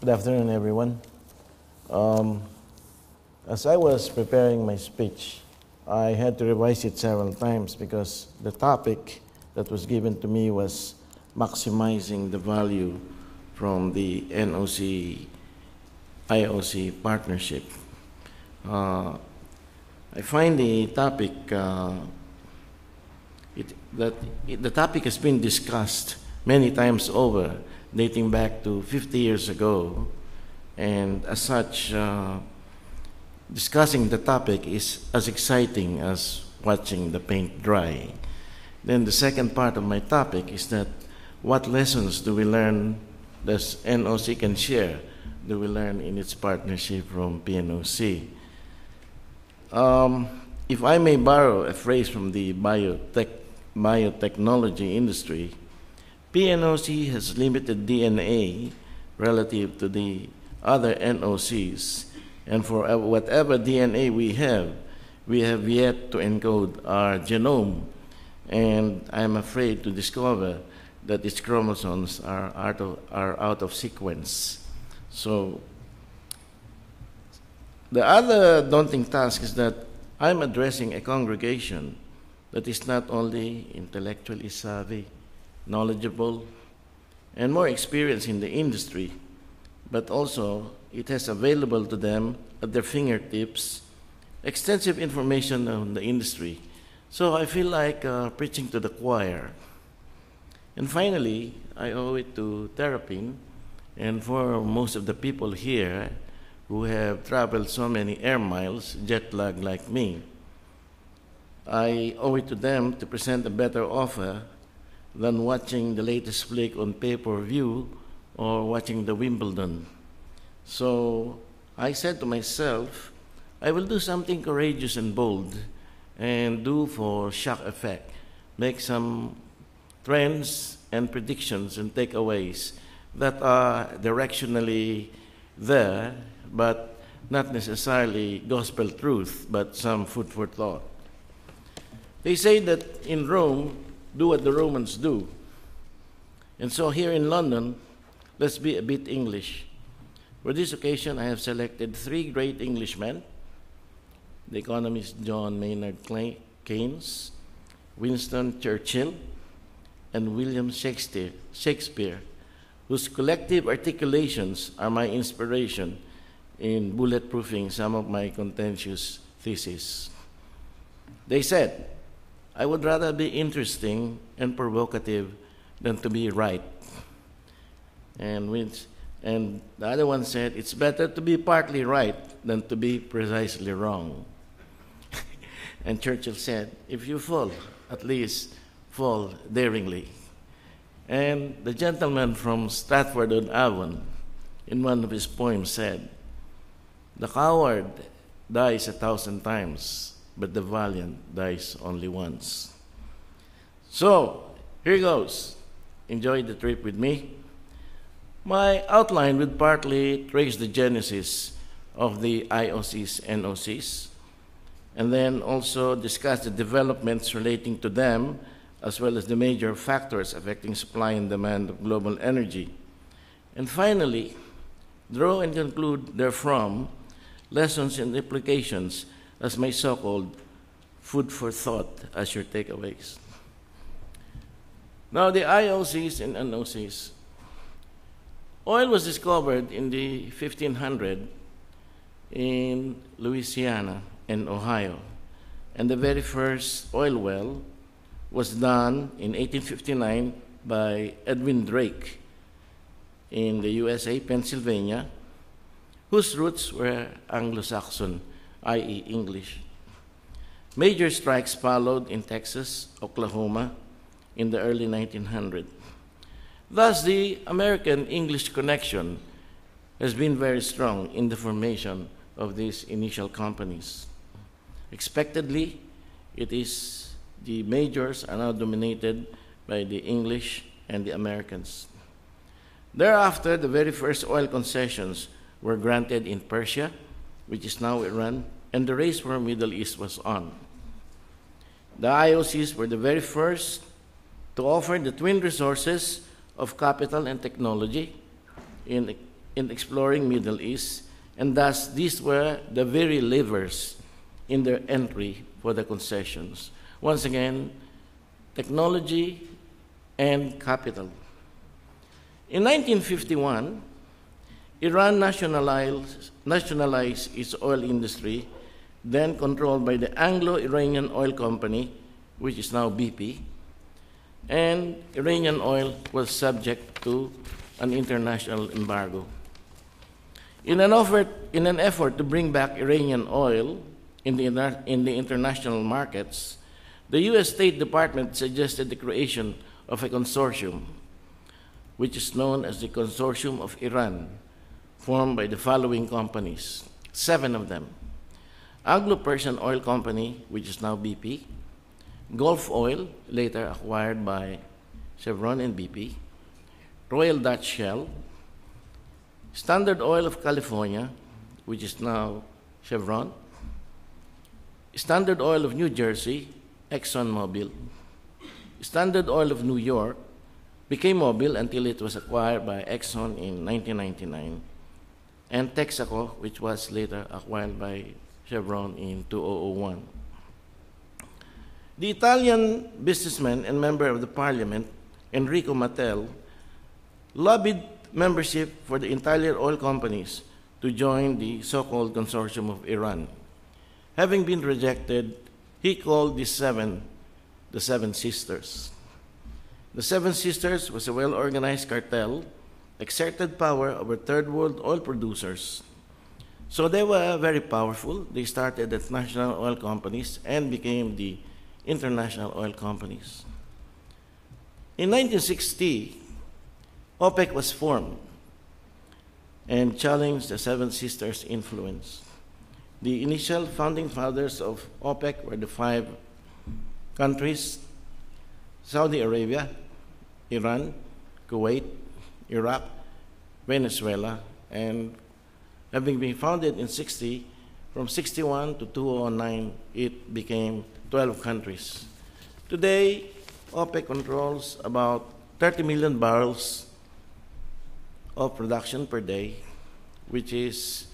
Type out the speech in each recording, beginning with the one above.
Good afternoon, everyone. As I was preparing my speech, I had to revise it several times because the topic that was given to me was maximizing the value from the NOC-IOC partnership. I find the topic the topic has been discussed many times over, dating back to 50 years ago, and as such, discussing the topic is as exciting as watching the paint dry. Then the second part of my topic is that what lessons do we learn, does NOC can share, do we learn in its partnership from PNOC? If I may borrow a phrase from the biotechnology industry, PNOC has limited DNA relative to the other NOCs, and for whatever DNA we have yet to encode our genome, and I'm afraid to discover that its chromosomes are out of sequence. So the other daunting task is that I'm addressing a congregation that is not only intellectually savvy, knowledgeable, and more experienced in the industry, but also it has available to them at their fingertips extensive information on the industry. So I feel like preaching to the choir. And finally, I owe it to Terrapin, and for most of the people here who have traveled so many air miles, jet lag like me, I owe it to them to present a better offer than watching the latest flick on pay-per-view or watching the Wimbledon. So I said to myself, I will do something courageous and bold and do for shock effect, make some trends and predictions and takeaways that are directionally there, but not necessarily gospel truth, but some food for thought. They say that in Rome, do what the Romans do. And so here in London, let's be a bit English. For this occasion, I have selected three great Englishmen: the economist John Maynard Keynes, Winston Churchill, and William Shakespeare, whose collective articulations are my inspiration in bulletproofing some of my contentious theses. They said, I would rather be interesting and provocative than to be right. And the other one said, it's better to be partly right than to be precisely wrong. And Churchill said, if you fall, at least fall daringly. And the gentleman from Stratford-on-Avon, in one of his poems, said, the coward dies 1,000 times, but the valiant dies only once. So, here goes. Enjoy the trip with me. My outline would partly trace the genesis of the IOCs and NOCs, and then also discuss the developments relating to them, as well as the major factors affecting supply and demand of global energy. And finally, draw and conclude therefrom lessons and implications as my so-called food for thought as your takeaways. Now, the IOCs and NOCs. Oil was discovered in the 1500s in Louisiana and Ohio, and the very first oil well was done in 1859 by Edwin Drake in the USA, Pennsylvania, whose roots were Anglo-Saxon, i.e. English. Major strikes followed in Texas, Oklahoma, in the early 1900s. Thus, the American-English connection has been very strong in the formation of these initial companies. Expectedly, the majors are now dominated by the English and the Americans. Thereafter, the very first oil concessions were granted in Persia, which is now Iran, and the race for the Middle East was on. The IOCs were the very first to offer the twin resources of capital and technology in in exploring Middle East, and thus these were the very levers in their entry for the concessions. Once again, technology and capital. In 1951, Iran nationalized its oil industry, then controlled by the Anglo-Iranian Oil Company, which is now BP, and Iranian oil was subject to an international embargo. In an effort to bring back Iranian oil in the international markets, the U.S. State Department suggested the creation of a consortium, which is known as the Consortium of Iran, formed by the following companies, 7 of them: Anglo-Persian Oil Company, which is now BP; Gulf Oil, later acquired by Chevron and BP; Royal Dutch Shell; Standard Oil of California, which is now Chevron; Standard Oil of New Jersey, ExxonMobil; Standard Oil of New York, became Mobil until it was acquired by Exxon in 1999, and Texaco, which was later acquired by Chevron in 2001. The Italian businessman and member of the parliament, Enrico Mattei, lobbied membership for the entire oil companies to join the so-called Consortium of Iran. Having been rejected, he called the Seven Sisters. The Seven Sisters was a well-organized cartel, exerted power over third-world oil producers. So they were very powerful. They started as national oil companies and became the international oil companies. In 1960, OPEC was formed and challenged the Seven Sisters' influence. The initial founding fathers of OPEC were the 5 countries: Saudi Arabia, Iran, Kuwait, Iraq, Venezuela, and having been founded in 60, from 61 to 2009, it became 12 countries. Today, OPEC controls about 30 million barrels of production per day, which is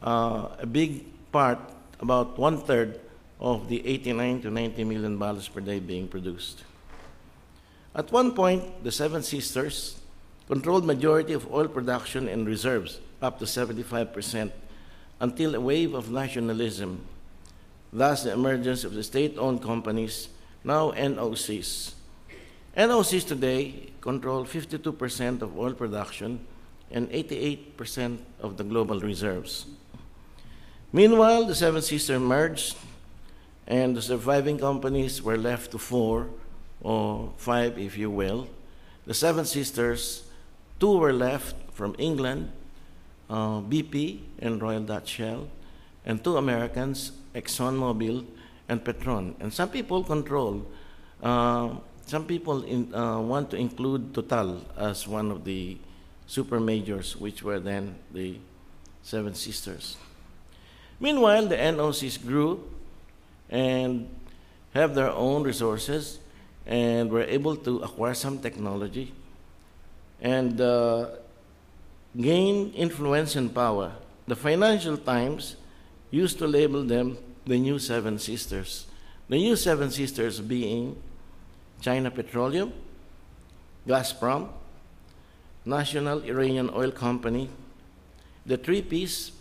a big part, about 1/3 of the 89 to 90 million barrels per day being produced. At one point, the Seven Sisters controlled majority of oil production and reserves, up to 75%, until a wave of nationalism, thus the emergence of the state-owned companies, now NOCs. NOCs today control 52% of oil production and 88% of the global reserves. Meanwhile, the Seven Sisters merged, and the surviving companies were left to 4 or 5, if you will. The Seven Sisters, 2 were left from England, BP and Royal Dutch Shell, and 2 Americans, ExxonMobil and Petron. And some people want to include Total as one of the super majors, which were then the Seven Sisters. Meanwhile, the NOCs grew and have their own resources and were able to acquire some technology and gain influence and power. The Financial Times used to label them the new Seven Sisters. The new Seven Sisters being China Petroleum, Gazprom, National Iranian Oil Company, the 3Ps,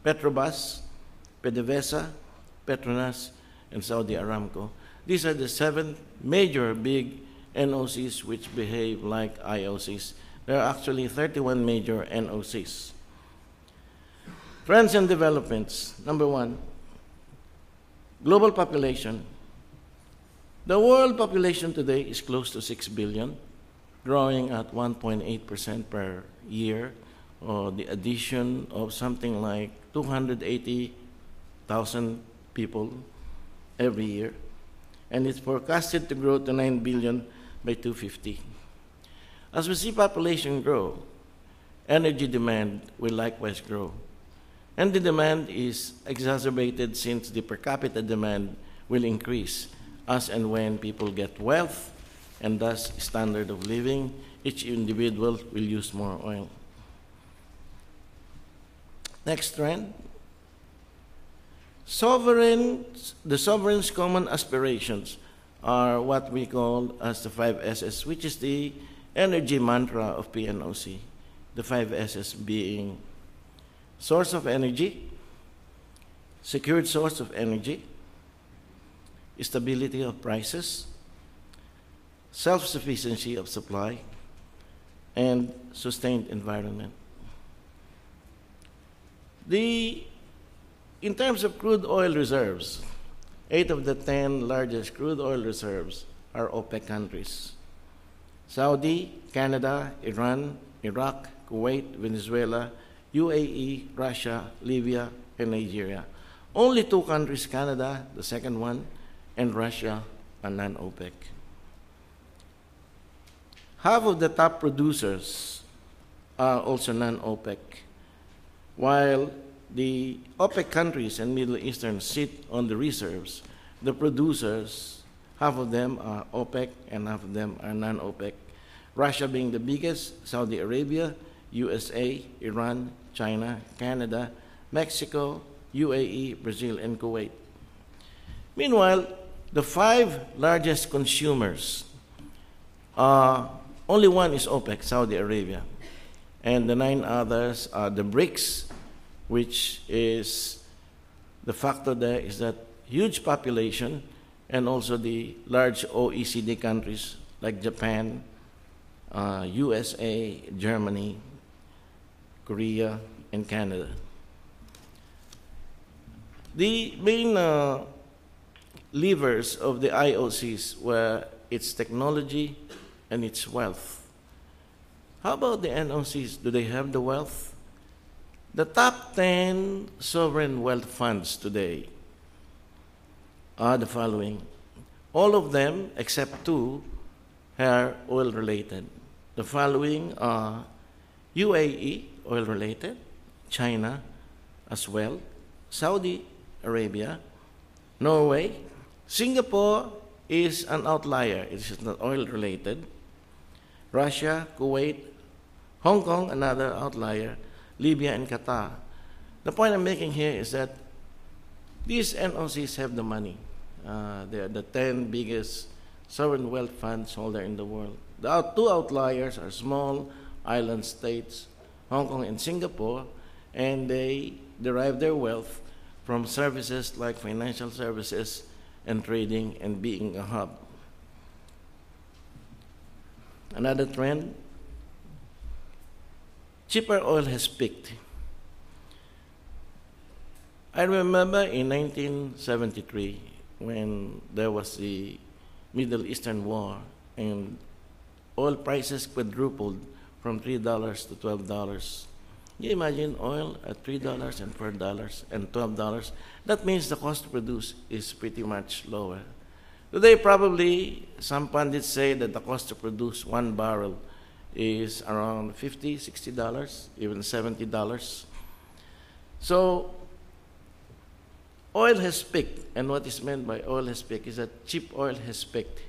Petrobras, PDVSA, Petronas, and Saudi Aramco. These are the 7 major big NOCs which behave like IOCs. There are actually 31 major NOCs. Trends and developments. Number 1, global population. The world population today is close to 6 billion, growing at 1.8% per year, or the addition of something like 280,000 people every year. And it's forecasted to grow to 9 billion by 2050. As we see population grow, energy demand will likewise grow. And the demand is exacerbated since the per capita demand will increase as and when people get wealth and thus standard of living. Each individual will use more oil. Next trend. The sovereign's common aspirations are what we call as the 5 S's, which is the energy mantra of PNOC. The 5 S's being source of energy, secured source of energy, stability of prices, self-sufficiency of supply, and sustained environment. In terms of crude oil reserves, 8 of the 10 largest crude oil reserves are OPEC countries: Saudi, Canada, Iran, Iraq, Kuwait, Venezuela, UAE, Russia, Libya, and Nigeria. Only 2 countries, Canada, the second one, and Russia, are non-OPEC. Half of the top producers are also non-OPEC, while the OPEC countries and Middle Eastern sit on the reserves. The producers, half of them are OPEC and half of them are non-OPEC. Russia being the biggest, Saudi Arabia, USA, Iran, China, Canada, Mexico, UAE, Brazil, and Kuwait. Meanwhile, the 5 largest consumers, only one is OPEC, Saudi Arabia, and the 9 others are the BRICS, which is the factor there is that huge population, and also the large OECD countries like Japan, USA, Germany, Korea, and Canada. The main levers of the IOCs were its technology and its wealth. How about the NOCs? Do they have the wealth? The top 10 sovereign wealth funds today are the following. All of them, except 2, are oil-related. The following are UAE, oil-related, China as well, Saudi Arabia, Norway. Singapore is an outlier. It is not oil-related. Russia, Kuwait, Hong Kong, another outlier, Libya, and Qatar. The point I'm making here is that these NOCs have the money. They are the 10 biggest sovereign wealth funds holder in the world. The 2 outliers are small island states, Hong Kong and Singapore, and they derive their wealth from services like financial services and trading and being a hub. Another trend, cheaper oil has peaked. I remember in 1973 when there was the Middle Eastern War and oil prices quadrupled from $3 to $12. You imagine oil at $3 and $4 and $12. That means the cost to produce is pretty much lower. Today, probably some pundits say that the cost to produce 1 barrel is around $50, $60, even $70. So oil has peaked, and what is meant by oil has peaked is that cheap oil has peaked.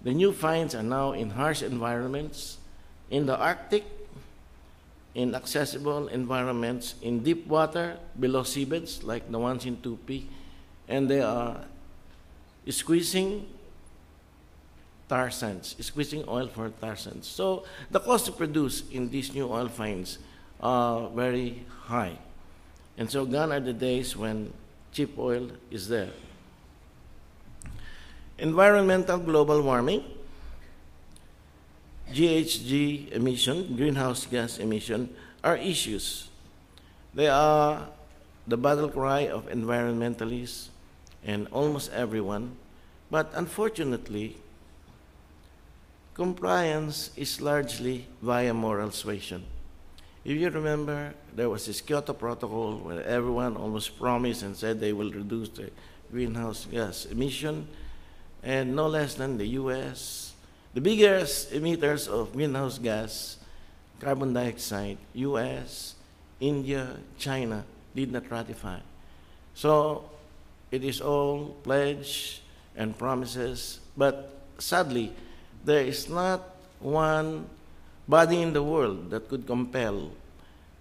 The new finds are now in harsh environments, in the Arctic, in accessible environments, in deep water, below seabeds, like the ones in Tupi, and they are squeezing tar sands, squeezing oil for tar sands. So the cost to produce in these new oil finds are very high. And so gone are the days when cheap oil is there. Environmental global warming, GHG emission, greenhouse gas emission, are issues. They are the battle cry of environmentalists and almost everyone, but unfortunately, compliance is largely via moral suasion. If you remember, there was this Kyoto Protocol where everyone almost promised and said they will reduce the greenhouse gas emission, and no less than the US, the biggest emitters of greenhouse gas, carbon dioxide, US, India, China, did not ratify. So it is all pledge and promises, but sadly, there is not one body in the world that could compel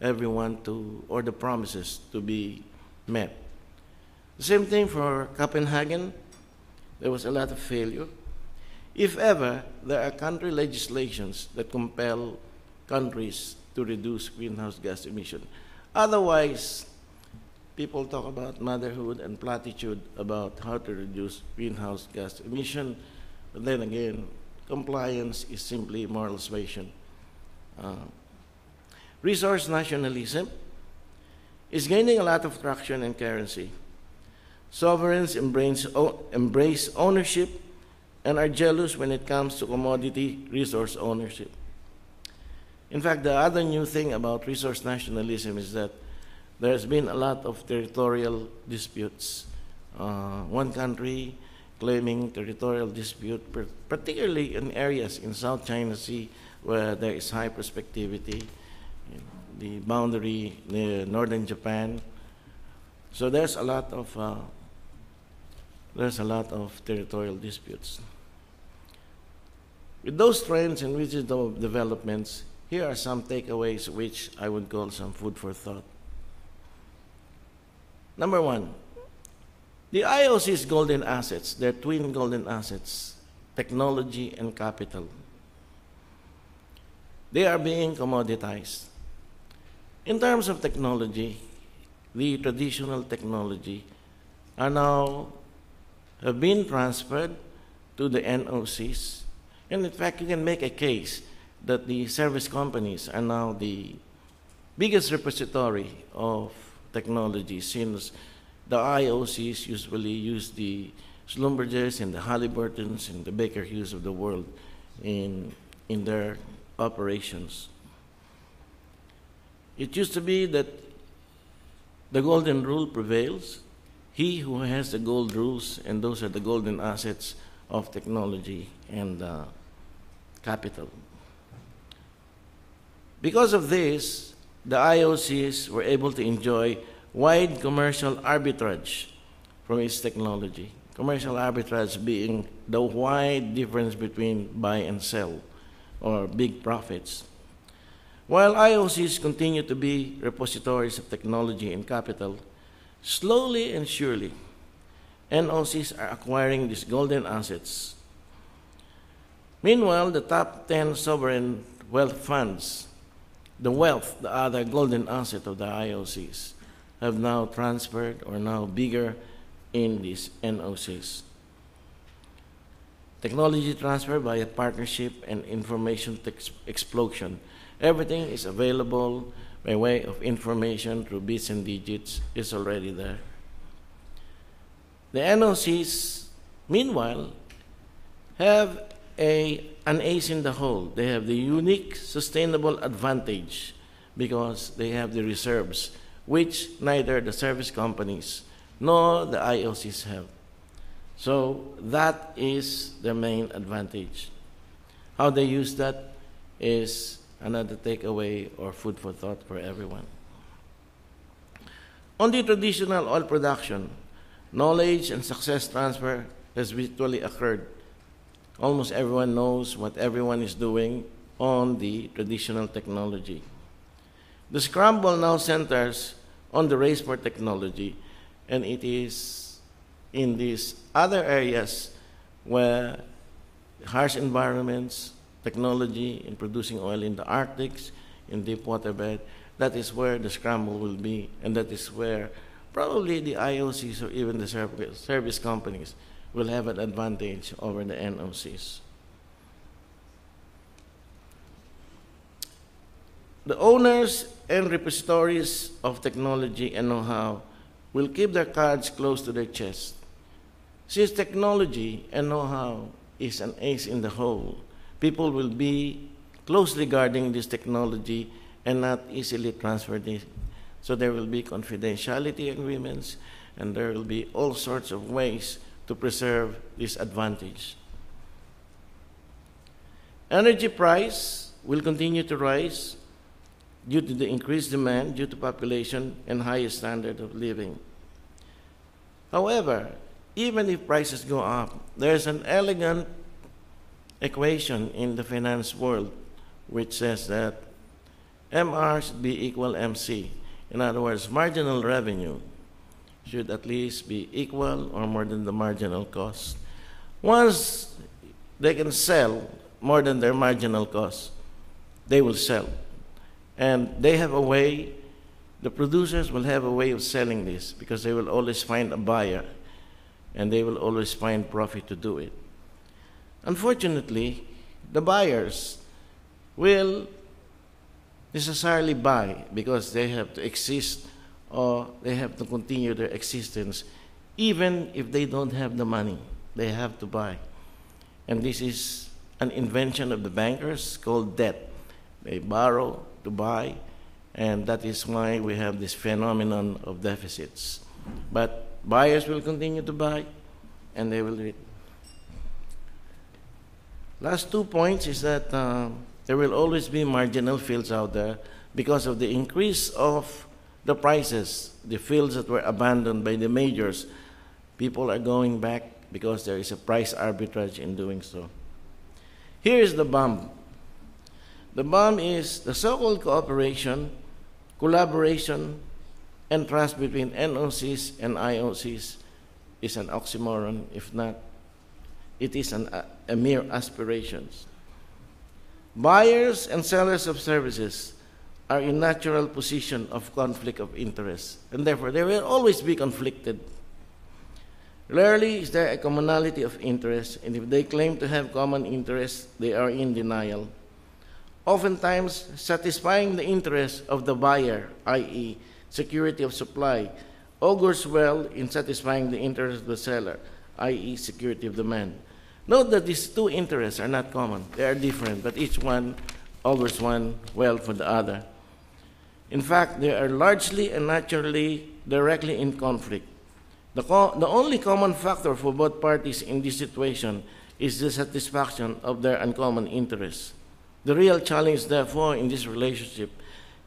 everyone to, or the promises to be met. The same thing for Copenhagen. There was a lot of failure. If ever, there are country legislations that compel countries to reduce greenhouse gas emission. Otherwise, people talk about motherhood and platitude about how to reduce greenhouse gas emission, but then again, compliance is simply moral suasion. Resource nationalism is gaining a lot of traction and currency. Sovereigns embrace ownership and are jealous when it comes to commodity resource ownership. In fact, the other new thing about resource nationalism is that there has been a lot of territorial disputes. One country claiming territorial dispute, particularly in areas in South China Sea where there is high prospectivity, the boundary near northern Japan. So there's a lot of territorial disputes. With those trends and with those developments, here are some takeaways which I would call some food for thought. Number one, the IOC's golden assets, their twin golden assets, technology and capital, they are being commoditized. In terms of technology, the traditional technology have been transferred to the NOCs. And in fact, you can make a case that the service companies are now the biggest repository of technology, since the IOCs usually use the Schlumbergers and the Halliburtons and the Baker Hughes of the world in their operations. It used to be that the golden rule prevails. He who has the gold rules, and those are the golden assets of technology and capital. Because of this, the IOCs were able to enjoy wide commercial arbitrage from its technology. Commercial arbitrage being the wide difference between buy and sell, or big profits. While IOCs continue to be repositories of technology and capital, slowly and surely, NOCs are acquiring these golden assets. Meanwhile, the top 10 sovereign wealth funds, the other golden asset of the IOCs, have now transferred or now bigger in these NOCs. Technology transfer by a partnership and information explosion. Everything is available by way of information through bits and digits, is already there. The NOCs, meanwhile, have an ace in the hole. They have the unique sustainable advantage because they have the reserves, which neither the service companies nor the IOCs have. So that is the main advantage. How they use that is another takeaway or food for thought for everyone. On the traditional oil production, knowledge and success transfer has virtually occurred. Almost everyone knows what everyone is doing on the traditional technology. The scramble now centers on the race for technology, and it is in these other areas where harsh environments, technology in producing oil in the Arctic, in deep water bed, that is where the scramble will be, and that is where probably the IOCs or even the service companies will have an advantage over the NOCs. The owners and repositories of technology and know-how will keep their cards close to their chest. Since technology and know-how is an ace in the hole, people will be closely guarding this technology and not easily transfer it. So there will be confidentiality agreements, and there will be all sorts of ways to preserve this advantage. Energy price will continue to rise due to the increased demand due to population and higher standard of living. However, even if prices go up, there's an elegant equation in the finance world which says that MR should be equal MC. In other words, marginal revenue should at least be equal or more than the marginal cost. Once they can sell more than their marginal cost, they will sell. And they have a way, the producers will have a way of selling this because they will always find a buyer and they will always find profit to do it. Unfortunately, the buyers will necessarily buy because they have to exist or they have to continue their existence. Even if they don't have the money, they have to buy. And this is an invention of the bankers called debt. They borrow to buy, and that is why we have this phenomenon of deficits. But buyers will continue to buy, and they will do it. Last 2 points is that there will always be marginal fields out there because of the increase of the prices, the fields that were abandoned by the majors. People are going back because there is a price arbitrage in doing so. Here is the bomb. The bomb is the so-called cooperation, collaboration, and trust between NOCs and IOCs is an oxymoron. If not, it is a mere aspiration. Buyers and sellers of services are in natural position of conflict of interest, and therefore they will always be conflicted. Rarely is there a commonality of interest, and if they claim to have common interests, they are in denial. Oftentimes, satisfying the interests of the buyer, i.e., security of supply, augurs well in satisfying the interests of the seller, i.e., security of demand. Note that these two interests are not common. They are different, but each one augurs one well for the other. In fact, they are largely and naturally directly in conflict. The only common factor for both parties in this situation is the satisfaction of their uncommon interests. The real challenge, therefore, in this relationship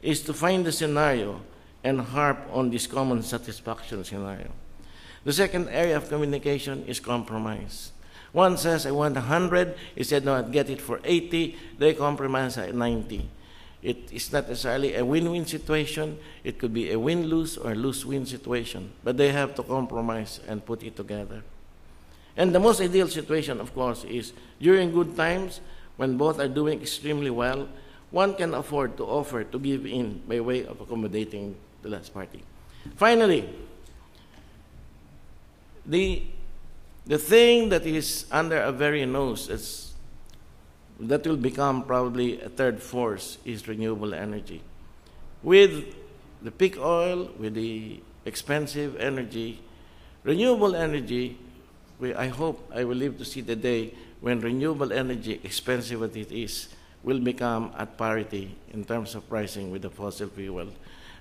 is to find the scenario and harp on this common satisfaction scenario. The second area of communication is compromise. One says, I want 100. He said, no, I'd get it for 80. They compromise at 90. It is not necessarily a win-win situation. It could be a win-lose or lose-win situation. But they have to compromise and put it together. And the most ideal situation, of course, is during good times, when both are doing extremely well, one can afford to offer to give in by way of accommodating the last party. Finally, the thing that is under our very nose that will become probably a third force is renewable energy. With the peak oil, with the expensive energy, renewable energy, I hope I will live to see the day when renewable energy, expensive as it is, will become at parity in terms of pricing with the fossil fuel.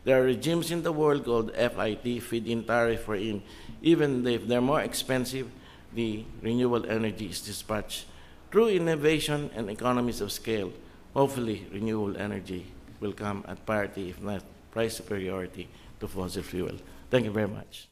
There are regimes in the world called FIT, feed-in tariff, wherein even if they're more expensive, the renewable energy is dispatched. Through innovation and economies of scale, hopefully renewable energy will come at parity, if not price superiority, to fossil fuel. Thank you very much.